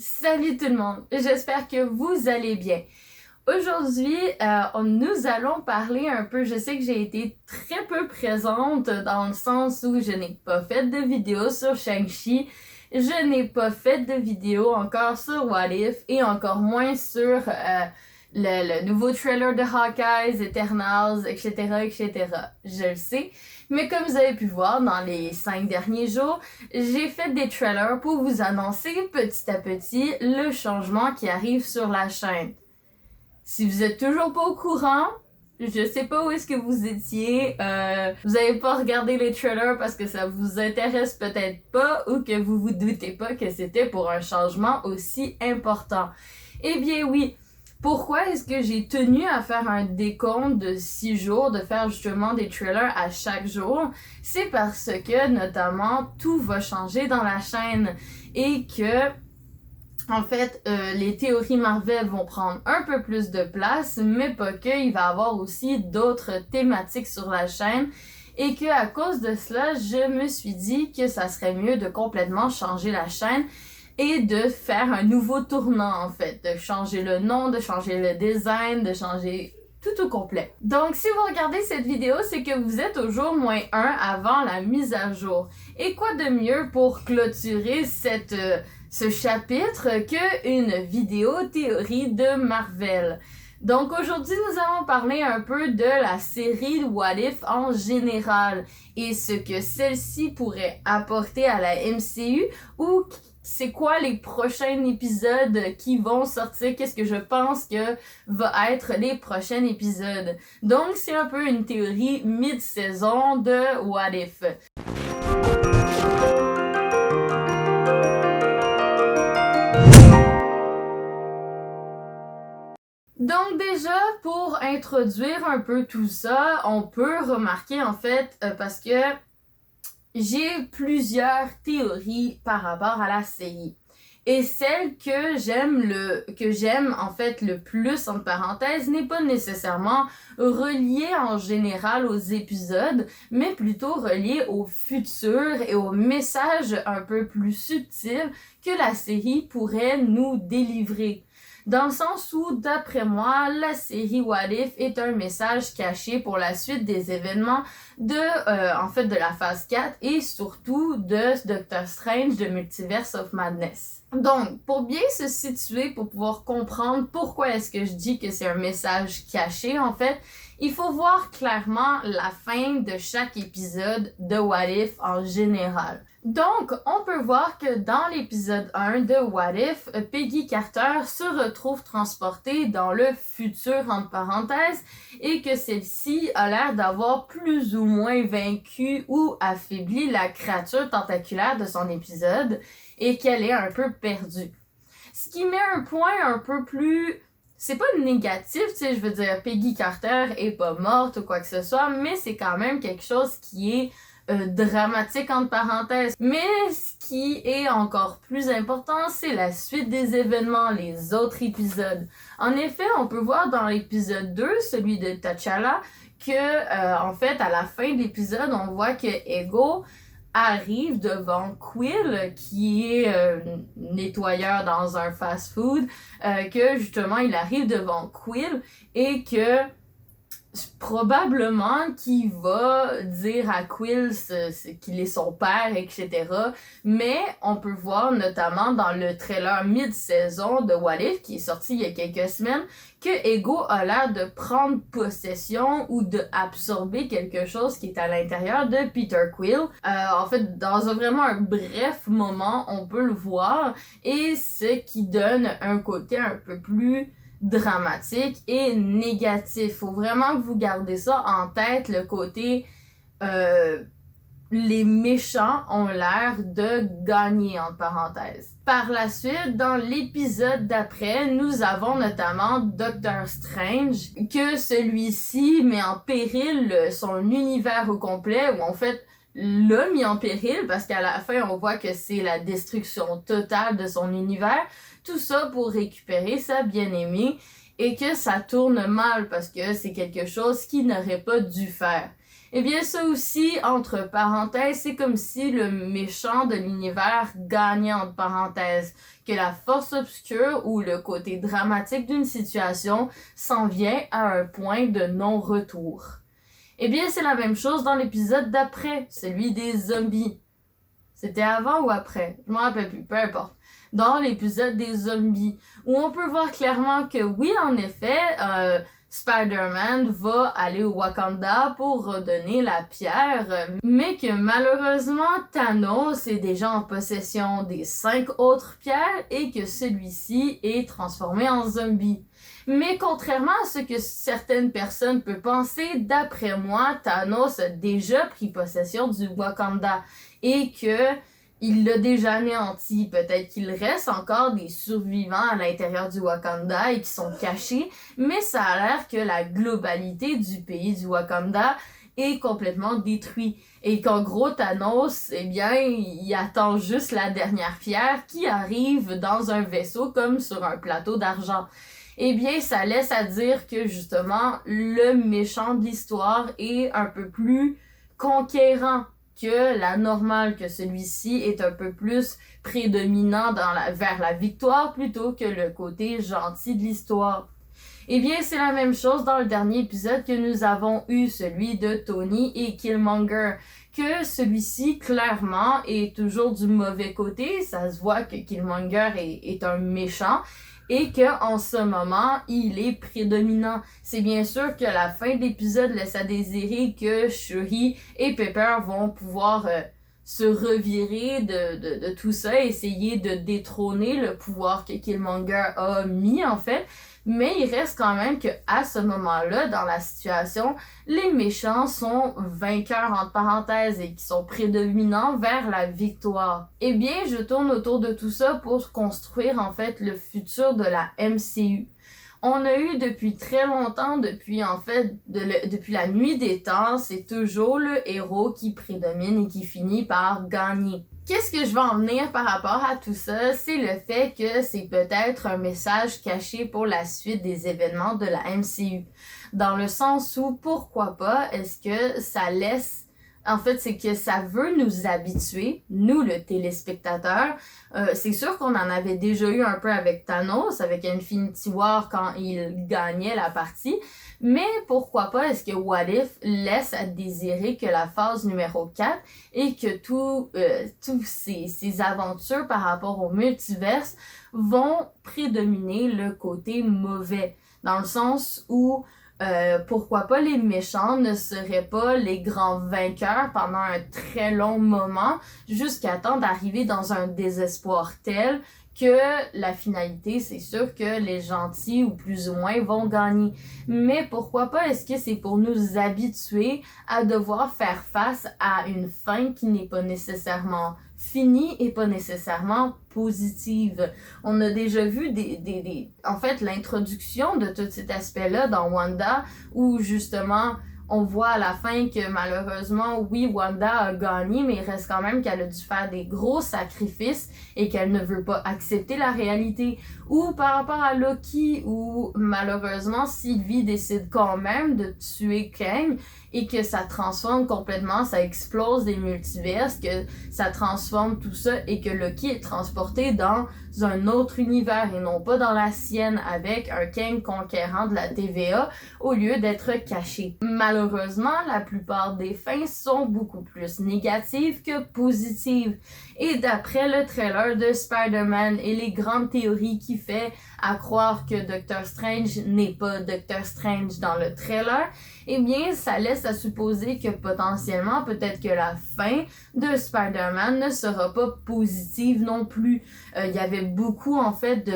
Salut tout le monde, j'espère que vous allez bien. Aujourd'hui, nous allons parler un peu, je sais que j'ai été très peu présente dans le sens où je n'ai pas fait de vidéo sur Shang-Chi, je n'ai pas fait de vidéo encore sur What If et encore moins sur le nouveau trailer de Hawkeye, Eternals, etc., etc. Je le sais, mais comme vous avez pu voir dans les 5 derniers jours, j'ai fait des trailers pour vous annoncer petit à petit le changement qui arrive sur la chaîne. Si vous êtes toujours pas au courant, je sais pas où est-ce que vous étiez, vous avez pas regardé les trailers parce que ça vous intéresse peut-être pas ou que vous vous doutez pas que c'était pour un changement aussi important. Eh bien oui, pourquoi est-ce que j'ai tenu à faire un décompte de 6 jours, de faire justement des trailers à chaque jour? C'est parce que, notamment, tout va changer dans la chaîne et que, en fait, les théories Marvel vont prendre un peu plus de place, mais pas que, il va y avoir aussi d'autres thématiques sur la chaîne et que à cause de cela, je me suis dit que ça serait mieux de complètement changer la chaîne et de faire un nouveau tournant, en fait, de changer le nom, de changer le design, de changer tout au complet. Donc, si vous regardez cette vidéo, c'est que vous êtes au jour -1 avant la mise à jour. Et quoi de mieux pour clôturer ce chapitre qu'une vidéo théorie de Marvel? Donc aujourd'hui, nous allons parler un peu de la série What If en général et ce que celle-ci pourrait apporter à la MCU ou c'est quoi les prochains épisodes qui vont sortir, qu'est-ce que je pense que va être les prochains épisodes. Donc c'est un peu une théorie mid-saison de What If. Donc déjà, pour introduire un peu tout ça, on peut remarquer en fait, parce que j'ai plusieurs théories par rapport à la série. Et celle que j'aime en fait le plus entre parenthèses n'est pas nécessairement reliée en général aux épisodes, mais plutôt reliée au futur et aux messages un peu plus subtils que la série pourrait nous délivrer. Dans le sens où, d'après moi, la série What If est un message caché pour la suite des événements de la phase 4 et surtout de Doctor Strange de Multiverse of Madness. Donc, pour bien se situer, pour pouvoir comprendre pourquoi est-ce que je dis que c'est un message caché, en fait, il faut voir clairement la fin de chaque épisode de What If en général. Donc, on peut voir que dans l'épisode 1 de What If, Peggy Carter se retrouve transportée dans le futur, entre parenthèses, et que celle-ci a l'air d'avoir plus ou moins vaincu ou affaibli la créature tentaculaire de son épisode, et qu'elle est un peu perdue. Ce qui met un point un peu plus... C'est pas négatif, tu sais, je veux dire, Peggy Carter est pas morte ou quoi que ce soit, mais c'est quand même quelque chose qui est dramatique entre parenthèses. Mais ce qui est encore plus important, c'est la suite des événements, les autres épisodes. En effet, on peut voir dans l'épisode 2, celui de T'Challa, que en fait, à la fin de l'épisode, on voit que Ego arrive devant Quill, qui est nettoyeur dans un fast-food, que justement, il arrive devant Quill et que probablement qu'il va dire à Quill qu'il est son père, etc. Mais on peut voir notamment dans le trailer mid-saison de What If, qui est sorti il y a quelques semaines, que Ego a l'air de prendre possession ou de absorber quelque chose qui est à l'intérieur de Peter Quill. En fait, dans vraiment un bref moment, on peut le voir, et ce qui donne un côté un peu plus dramatique et négatif. Faut vraiment que vous gardez ça en tête, le côté les méchants ont l'air de gagner, entre parenthèses. Par la suite, dans l'épisode d'après, nous avons notamment Doctor Strange, que celui-ci met en péril son univers au complet, ou en fait l'a mis en péril, parce qu'à la fin, on voit que c'est la destruction totale de son univers. Tout ça pour récupérer sa bien-aimée et que ça tourne mal parce que c'est quelque chose qu'il n'aurait pas dû faire. Eh bien, ça aussi, entre parenthèses, c'est comme si le méchant de l'univers gagnait entre parenthèses, que la force obscure ou le côté dramatique d'une situation s'en vient à un point de non-retour. Eh bien, c'est la même chose dans l'épisode d'après, celui des zombies. C'était avant ou après? Je m'en rappelle plus, peu importe. Dans l'épisode des zombies, où on peut voir clairement que oui, en effet, Spider-Man va aller au Wakanda pour redonner la pierre, mais que malheureusement Thanos est déjà en possession des 5 autres pierres et que celui-ci est transformé en zombie. Mais contrairement à ce que certaines personnes peuvent penser, d'après moi, Thanos a déjà pris possession du Wakanda et que il l'a déjà anéanti. Peut-être qu'il reste encore des survivants à l'intérieur du Wakanda et qui sont cachés, mais ça a l'air que la globalité du pays du Wakanda est complètement détruite. Et qu'en gros, Thanos, eh bien, il attend juste la dernière pierre qui arrive dans un vaisseau comme sur un plateau d'argent. Eh bien, ça laisse à dire que justement, le méchant de l'histoire est un peu plus conquérant que la normale, que celui-ci est un peu plus prédominant vers la victoire plutôt que le côté gentil de l'histoire. Eh bien, c'est la même chose dans le dernier épisode que nous avons eu, celui de Tony et Killmonger, que celui-ci, clairement, est toujours du mauvais côté. Ça se voit que Killmonger est un méchant et qu'en ce moment, il est prédominant. C'est bien sûr que la fin de l'épisode laisse à désirer que Shuri et Pepper vont pouvoir se revirer de tout ça, essayer de détrôner le pouvoir que Killmonger a mis en fait. Mais il reste quand même que à ce moment-là, dans la situation, les méchants sont vainqueurs entre parenthèses et qui sont prédominants vers la victoire. Eh bien, je tourne autour de tout ça pour construire en fait le futur de la MCU. On a eu depuis très longtemps, depuis la nuit des temps, c'est toujours le héros qui prédomine et qui finit par gagner. Qu'est-ce que je veux en venir par rapport à tout ça? C'est le fait que c'est peut-être un message caché pour la suite des événements de la MCU. Dans le sens où, pourquoi pas, est-ce que ça laisse... En fait, c'est que ça veut nous habituer, nous, le téléspectateur. C'est sûr qu'on en avait déjà eu un peu avec Thanos, avec Infinity War quand il gagnait la partie. Mais pourquoi pas est-ce que What If laisse à désirer que la phase numéro 4 et que tous ces aventures par rapport au multiverse vont prédominer le côté mauvais. Dans le sens où pourquoi pas les méchants ne seraient pas les grands vainqueurs pendant un très long moment jusqu'à temps d'arriver dans un désespoir tel que la finalité, c'est sûr que les gentils ou plus ou moins vont gagner. Mais pourquoi pas est-ce que c'est pour nous habituer à devoir faire face à une fin qui n'est pas nécessairement finie et pas nécessairement positive. On a déjà vu en fait, l'introduction de tout cet aspect-là dans Wanda où justement on voit à la fin que malheureusement, oui, Wanda a gagné, mais il reste quand même qu'elle a dû faire des gros sacrifices et qu'elle ne veut pas accepter la réalité. Ou par rapport à Loki, où malheureusement, Sylvie décide quand même de tuer Kang et que ça transforme complètement, ça explose des multiverses, que ça transforme tout ça et que Loki est transporté dans un autre univers et non pas dans la sienne avec un Kang conquérant de la TVA au lieu d'être caché. Malheureusement, la plupart des fins sont beaucoup plus négatives que positives. Et d'après le trailer de Spider-Man et les grandes théories qui fait à croire que Doctor Strange n'est pas Doctor Strange dans le trailer, eh bien, ça laisse à supposer que potentiellement, peut-être que la fin de Spider-Man ne sera pas positive non plus. Il y avait beaucoup, en fait,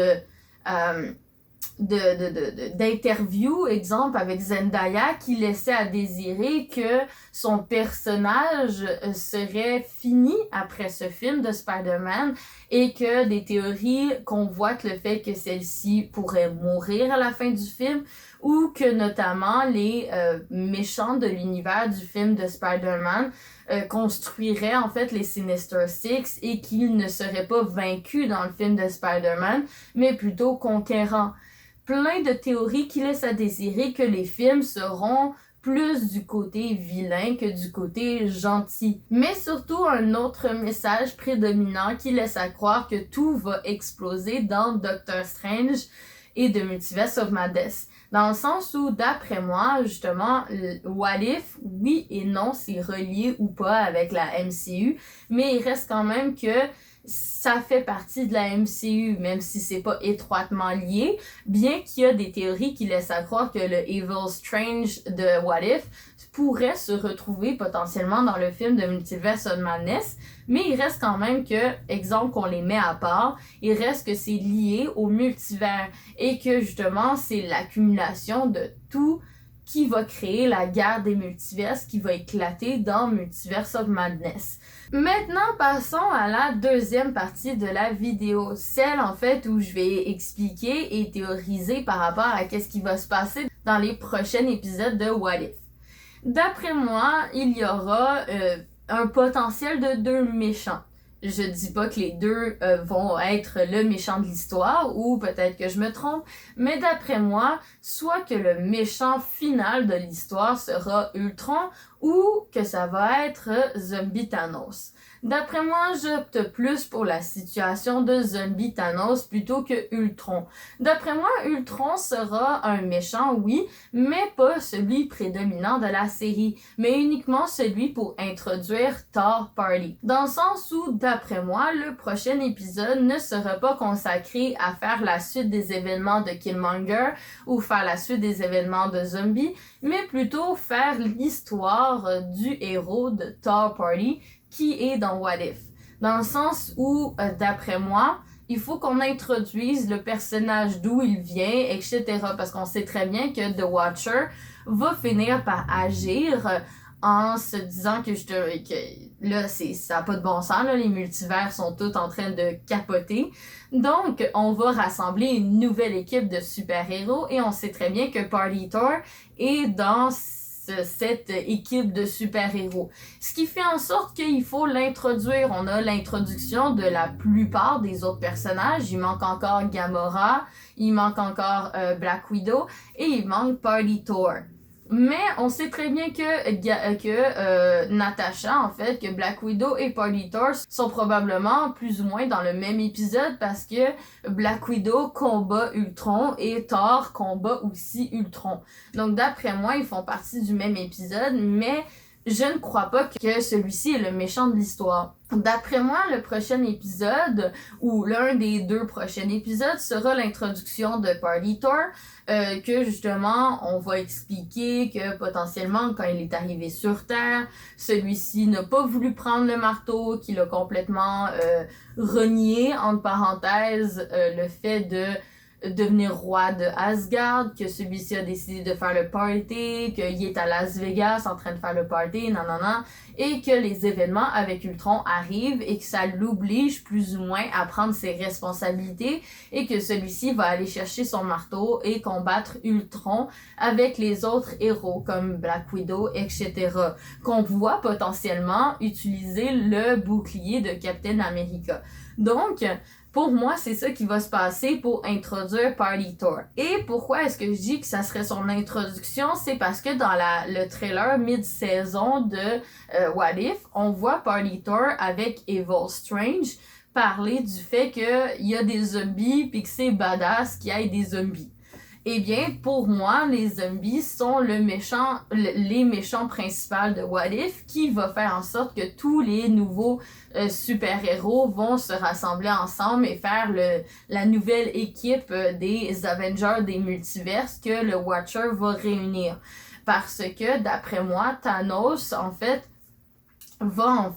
d'interviews, exemple avec Zendaya, qui laissait à désirer que son personnage serait fini après ce film de Spider-Man et que des théories convoitent le fait que celle-ci pourrait mourir à la fin du film ou que notamment les méchants de l'univers du film de Spider-Man construiraient en fait les Sinister Six et qu'ils ne seraient pas vaincus dans le film de Spider-Man mais plutôt conquérants. Plein de théories qui laissent à désirer que les films seront plus du côté vilain que du côté gentil. Mais surtout un autre message prédominant qui laisse à croire que tout va exploser dans Doctor Strange et The Multiverse of Madness. Dans le sens où, d'après moi, justement, What If, oui et non, c'est relié ou pas avec la MCU, mais il reste quand même que ça fait partie de la MCU, même si c'est pas étroitement lié, bien qu'il y a des théories qui laissent à croire que le Evil Strange de What If pourrait se retrouver potentiellement dans le film de Multiverse of Madness, mais il reste quand même que, exemple qu'on les met à part, il reste que c'est lié au multivers et que justement c'est l'accumulation de tout qui va créer la guerre des multiverses qui va éclater dans Multiverse of Madness. Maintenant, passons à la deuxième partie de la vidéo, celle en fait où je vais expliquer et théoriser par rapport à qu'est-ce qui va se passer dans les prochains épisodes de What If. D'après moi, il y aura un potentiel de 2 méchants. Je dis pas que les deux vont être le méchant de l'histoire, ou peut-être que je me trompe, mais d'après moi, soit que le méchant final de l'histoire sera Ultron, ou que ça va être Zombie Thanos. D'après moi, j'opte plus pour la situation de Zombie Thanos plutôt que Ultron. D'après moi, Ultron sera un méchant, oui, mais pas celui prédominant de la série, mais uniquement celui pour introduire Thor Party. Dans le sens où, d'après moi, le prochain épisode ne sera pas consacré à faire la suite des événements de Killmonger ou faire la suite des événements de Zombie, mais plutôt faire l'histoire du héros de Thor Party qui est dans What If. Dans le sens où, d'après moi, il faut qu'on introduise le personnage d'où il vient, etc. Parce qu'on sait très bien que The Watcher va finir par agir en se disant que là, ça n'a pas de bon sens, là, les multivers sont tous en train de capoter. Donc, on va rassembler une nouvelle équipe de super-héros et on sait très bien que Party Thor est dans cette équipe de super-héros. Ce qui fait en sorte qu'il faut l'introduire. On a l'introduction de la plupart des autres personnages. Il manque encore Gamora, il manque encore Black Widow et il manque Party Thor. Mais on sait très bien que Natasha, en fait, que Black Widow et Party Thor sont probablement plus ou moins dans le même épisode parce que Black Widow combat Ultron et Thor combat aussi Ultron. Donc d'après moi, ils font partie du même épisode, mais je ne crois pas que celui-ci est le méchant de l'histoire. D'après moi, le prochain épisode, ou l'un des 2 prochains épisodes, sera l'introduction de Party Thor, que justement, on va expliquer que potentiellement, quand il est arrivé sur Terre, celui-ci n'a pas voulu prendre le marteau, qu'il a complètement renié, entre parenthèses, le fait de devenir roi de Asgard, que celui-ci a décidé de faire le party, qu'il est à Las Vegas en train de faire le party, nanana, et que les événements avec Ultron arrivent et que ça l'oblige plus ou moins à prendre ses responsabilités et que celui-ci va aller chercher son marteau et combattre Ultron avec les autres héros comme Black Widow, etc. Qu'on voit potentiellement utiliser le bouclier de Captain America. Donc, pour moi, c'est ça qui va se passer pour introduire Party Thor. Et pourquoi est-ce que je dis que ça serait son introduction? C'est parce que dans le trailer mid-saison de What If, on voit Party Thor avec Evil Strange parler du fait qu'il y a des zombies puis que c'est badass qu'il y ait des zombies. Eh bien, pour moi, les zombies sont les méchants principaux de What If qui va faire en sorte que tous les nouveaux super-héros vont se rassembler ensemble et faire la nouvelle équipe des Avengers des multiverses que le Watcher va réunir. Parce que, d'après moi, Thanos, en fait, va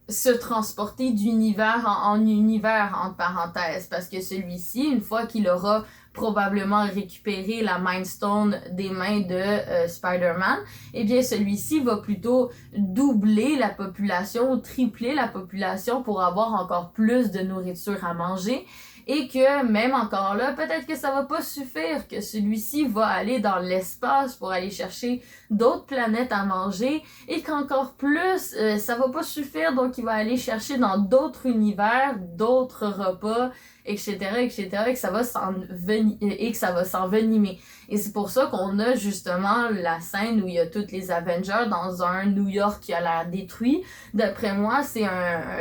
se transporter d'univers en univers, entre parenthèses, parce que celui-ci, une fois qu'il aura probablement récupéré la Mind Stone des mains de Spider-Man, eh bien celui-ci va plutôt doubler la population ou tripler la population pour avoir encore plus de nourriture à manger. Et que même encore là, peut-être que ça va pas suffire, que celui-ci va aller dans l'espace pour aller chercher d'autres planètes à manger et qu'encore plus, ça va pas suffire, donc il va aller chercher dans d'autres univers, d'autres repas, etc., etc., et que ça va s'en venir et que ça va s'envenimer. Et c'est pour ça qu'on a justement la scène où il y a tous les Avengers dans un New York qui a l'air détruit. D'après moi, c'est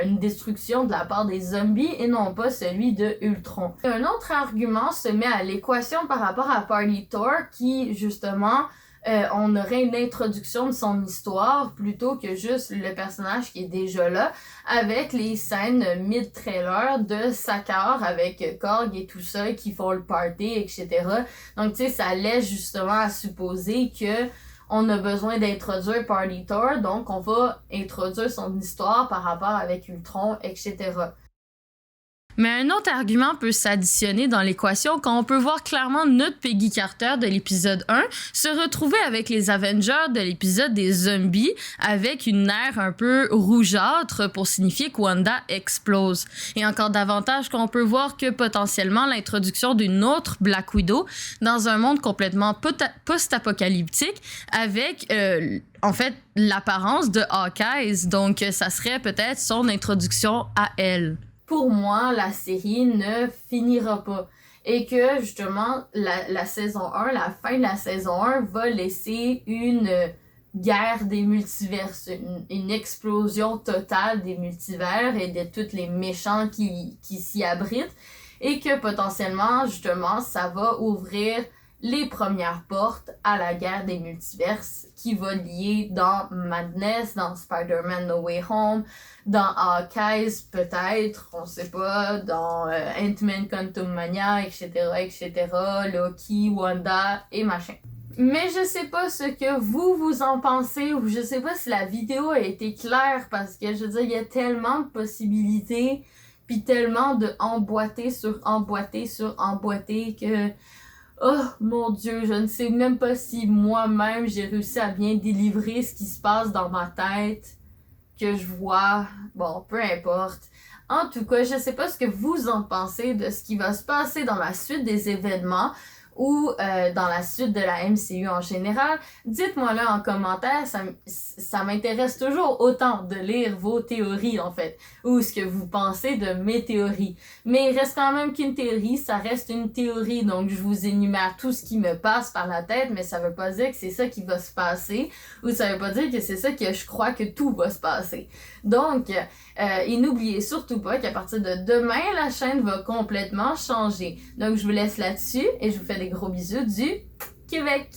une destruction de la part des zombies et non pas celui de Ultron. Un autre argument se met à l'équation par rapport à Party Thor qui, justement, on aurait une introduction de son histoire plutôt que juste le personnage qui est déjà là avec les scènes mid-trailer de Sakaar avec Korg et tout ça qui font le party, etc. Donc, tu sais, ça laisse justement à supposer que on a besoin d'introduire Party Thor, donc on va introduire son histoire par rapport avec Ultron, etc. Mais un autre argument peut s'additionner dans l'équation quand on peut voir clairement notre Peggy Carter de l'épisode 1 se retrouver avec les Avengers de l'épisode des zombies avec une aire un peu rougeâtre pour signifier que Wanda explose. Et encore davantage quand on peut voir que potentiellement l'introduction d'une autre Black Widow dans un monde complètement post-apocalyptique avec en fait l'apparence de Hawkeye, donc ça serait peut-être son introduction à elle. Pour moi, la série ne finira pas. Et que, justement, la saison 1, la fin de la saison 1 va laisser une guerre des multivers, une explosion totale des multivers et de tous les méchants qui s'y abritent. Et que, potentiellement, justement, ça va ouvrir les premières portes à la guerre des multiverses qui va lier dans Madness, dans Spider-Man No Way Home, dans Hawkeye peut-être, on sait pas, dans Ant-Man Quantumania, etc., etc., Loki, Wanda et machin. Mais je sais pas ce que vous en pensez, ou je sais pas si la vidéo a été claire, parce que je veux dire, il y a tellement de possibilités, puis tellement de emboîté sur emboîté sur emboîté que... Oh mon Dieu, je ne sais même pas si moi-même j'ai réussi à bien délivrer ce qui se passe dans ma tête, que je vois. Bon, peu importe. En tout cas, je sais pas ce que vous en pensez de ce qui va se passer dans la suite des événements ou dans la suite de la MCU en général. Dites-moi là en commentaire, ça m'intéresse toujours autant de lire vos théories en fait, ou ce que vous pensez de mes théories. Mais il reste quand même qu'une théorie, ça reste une théorie, donc je vous énumère tout ce qui me passe par la tête, mais ça veut pas dire que c'est ça qui va se passer, ou ça veut pas dire que c'est ça que je crois que tout va se passer. Donc, et n'oubliez surtout pas qu'à partir de demain, la chaîne va complètement changer. Donc, je vous laisse là-dessus et je vous fais des gros bisous du Québec!